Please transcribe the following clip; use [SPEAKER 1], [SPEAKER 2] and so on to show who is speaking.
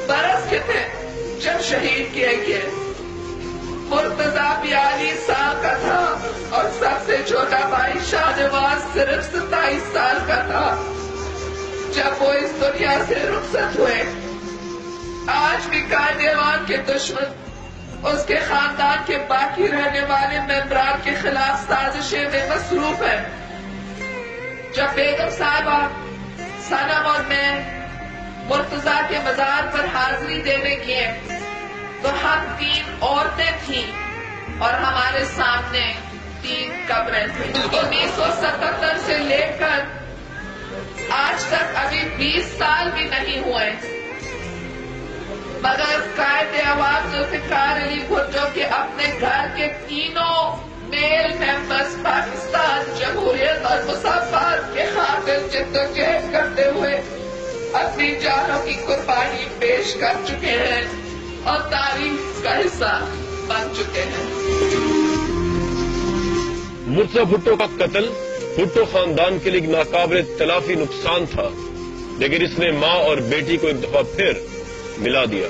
[SPEAKER 1] बरस के थे जब शहीद किए गए। मुर्तजा 42 साल का था और सबसे छोटा भाई शाहनवाज सिर्फ 27 साल का था जब वो इस दुनिया से रुखसत हुए। आज भी कायदेवान के दुश्मन उसके खानदान के बाकी रहने वाले मेंबरान के खिलाफ साजिशें में मसरूफ है। जब बेगम साहिबा, सनम और मैं मुर्तजा के मजार पर हाजिरी देने गए तो हम 3 औरतें थीं और हमारे सामने 3 कब्रें थीं। 1977 से लेकर आज तक अभी 20 साल भी नहीं हुए, मगर कायदे अवाम जुल्फिकार अली भुट्टो के अपने घर के तीनों मेल मेंबर्स पाकिस्तान जमहूरियत और मुसाफात के खातिर जिद्दोजहद करते हुए अपनी जानों की कुर्बानी पेश कर चुके हैं और तारीख का हिस्सा बन चुके हैं।
[SPEAKER 2] मुर्तजा भुट्टो का कत्ल भुट्टो खानदान के लिए नाकाबिल तलाफी नुकसान था, लेकिन इसने मां और बेटी को एक दफा फिर मिला दिया।